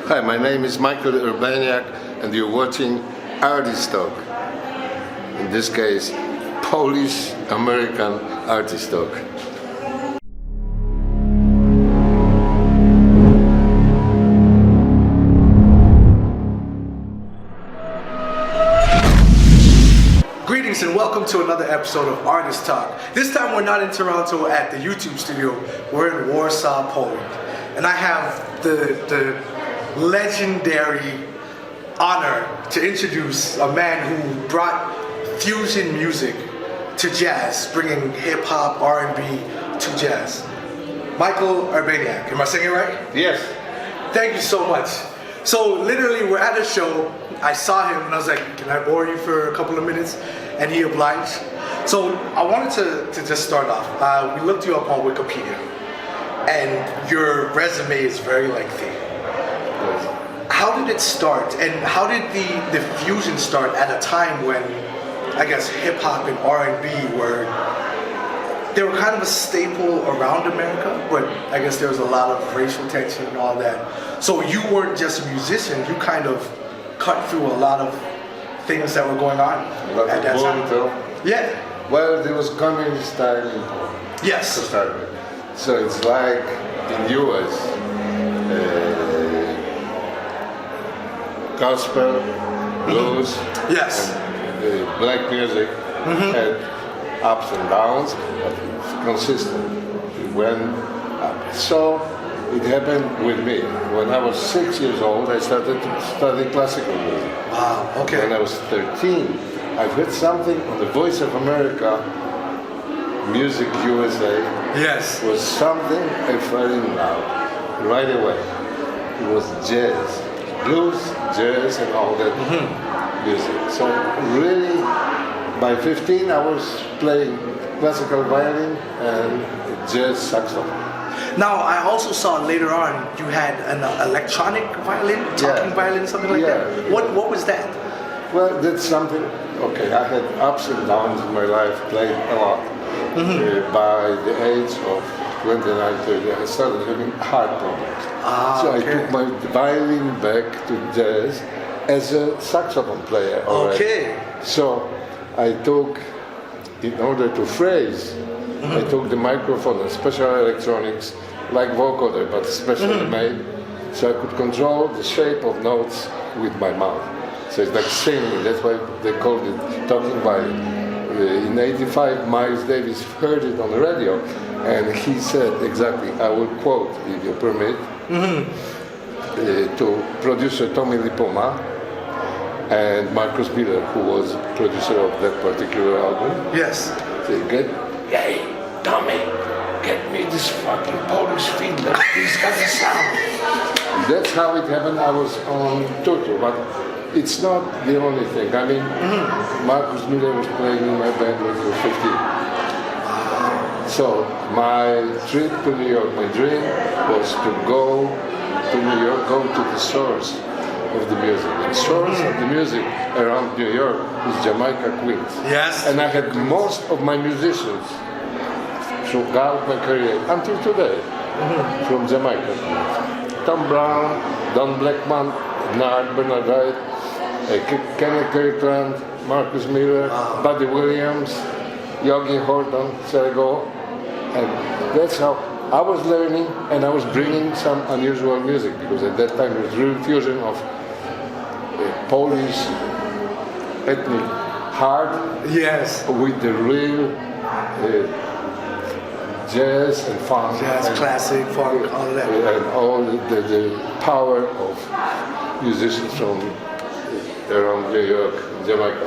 Hi, my name is Michal Urbaniak, and you're watching Artist Talk. In this case, Polish-American Artist Talk. Greetings and welcome to another episode of Artist Talk. This time we're not in Toronto at the YouTube studio, we're in Warsaw, Poland. And I have the legendary honor to introduce a man who brought fusion music to jazz, bringing hip-hop, R&B to jazz. Michal Urbaniak, am I saying it right? Yes. Thank you so much. So literally we're at a show, I saw him and I was like, can I bore you for a couple of minutes? And he obliged. So I wanted to just start off. We looked you up on Wikipedia and your resume is very lengthy. How did it start, and how did the fusion start at a time when, I guess, hip-hop and R&B they were kind of a staple around America, but I guess there was a lot of racial tension and all that. So you weren't just a musician, you kind of cut through a lot of things that were going on at that time. Yeah. Well, there was communist style in Poland. Yes. To start with. So it's like in US, gospel, blues, yes, and black music had ups and downs, but it's consistent. It went up. So it happened with me. When I was 6 years old, I started to study classical music. Wow, okay. When I was 13, I heard something on the Voice of America, Music USA. Yes. Was something I fell in love right away. It was jazz. Blues, jazz, and all that music. So really, by 15, I was playing classical violin and jazz saxophone. Now, I also saw later on you had an electronic violin, talking violin, something like that. What was that? Well, that's something. Okay, I had ups and downs in my life. Played a lot. By the age of 29, 30, I started having heart problems. So I took my violin back to jazz as a saxophone player already. Okay. So I took, in order to phrase, I took the microphone and special electronics, like vocoder, but specially made, so I could control the shape of notes with my mouth. So it's like singing, that's why they called it talking violin. In '85, Miles Davis heard it on the radio, and he said exactly, I will quote, if you permit, to producer Tommy Lipoma and Marcus Miller, who was producer of that particular album. Yes. Said, hey, Tommy, get me this fucking Polish fiddler. He's got the sound. That's how it happened. I was on Tutu, but it's not the only thing. I mean, Marcus Miller was playing in my band when he was 15. So my trip to New York, my dream was to go to New York, go to the source of the music. The source of the music around New York is Jamaica, Queens. Yes. And I had most of my musicians throughout my career, until today, from Jamaica. Tom Brown, Don Blackman, Bernard Wright, Kenneth Kirkland, Marcus Miller, Buddy Williams, Yogi Horton, Sergo, and that's how I was learning, and I was bringing some unusual music, because at that time it was real fusion of Polish ethnic heart with the real jazz and funk. Jazz, classic, funk, all of that. And all the power of musicians from around New York, Jamaica.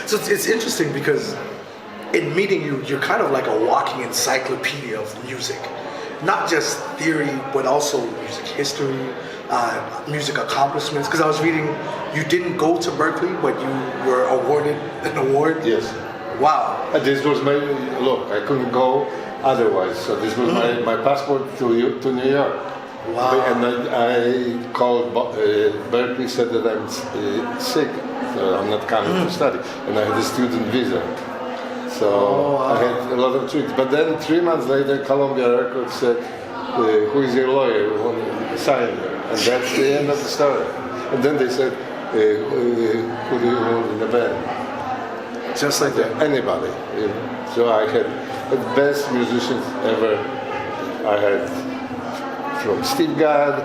So it's interesting because in meeting you, you're kind of like a walking encyclopedia of music. Not just theory, but also music history, music accomplishments. Because I was reading, you didn't go to Berkeley, but you were awarded an award. Yes. Wow. This was my, look, I couldn't go otherwise. So this was my passport to New York. Wow. And I called Berkeley, said that I'm sick, so I'm not coming to study. And I had a student visa. So I had a lot of tricks. But then 3 months later, Columbia Records said, who is your lawyer? We want to sign her. And that's the end of the story. And then they said, who do you want in the band? Just like that. Anybody. So I had the best musicians ever. I had from Steve Gadd,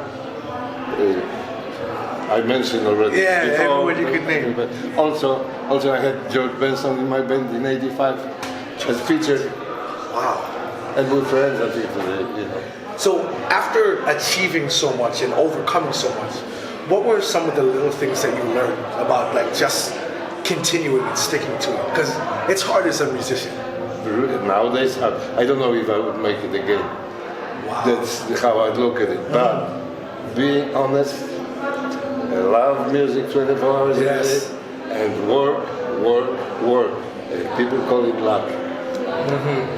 I mentioned already. Yeah, before, everyone you could name. Also I had George Benson in my band in '85 as featured. Wow. And we're friends until today, you know. So after achieving so much and overcoming so much, what were some of the little things that you learned about like just continuing and sticking to it? Because it's hard as a musician. Nowadays, I don't know if I would make it again. Wow. That's how I look at it. But being honest, I love music 24 hours a day, and work. People call it luck.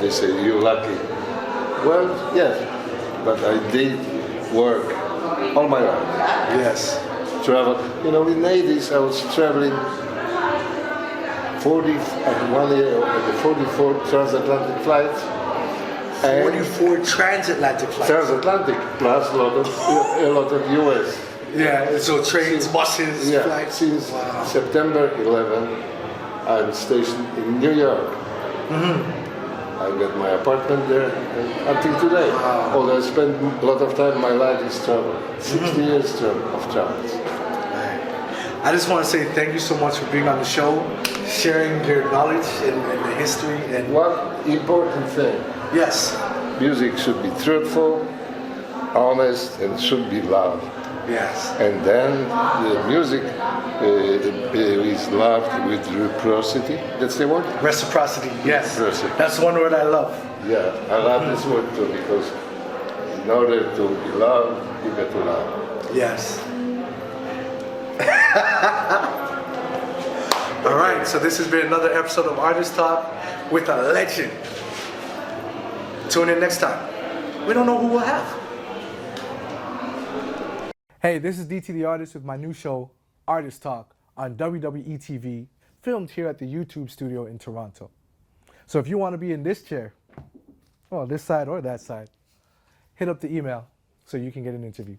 They say, you're lucky. Well, yes, but I did work all my life. Yes. Travel. You know, in the 80s, I was traveling 1 year, 44 transatlantic flights. 44 transatlantic flights. Transatlantic, plus a lot of US. Yeah, so trains, buses, flights. Since September 11, I'm stationed in New York. I got my apartment there until today. Although I spent a lot of time, my life is travel. 60 years of travels. I just want to say thank you so much for being on the show, sharing your knowledge and the history. And one important thing. Yes. Music should be truthful, honest, and should be loved. Yes. And then the music is loved with reciprocity. That's the word? Reciprocity, yes. Reciprocity. That's one word I love. Yeah, I love this word too, because in order to be loved, you got to love. Yes. All right, so this has been another episode of Artist Talk with a legend. Tune in next time. We don't know who we'll have. Hey, this is DT the Artist with my new show, Artist Talk, on WWETV, filmed here at the YouTube studio in Toronto. So if you want to be in this chair, well, this side or that side, hit up the email so you can get an interview.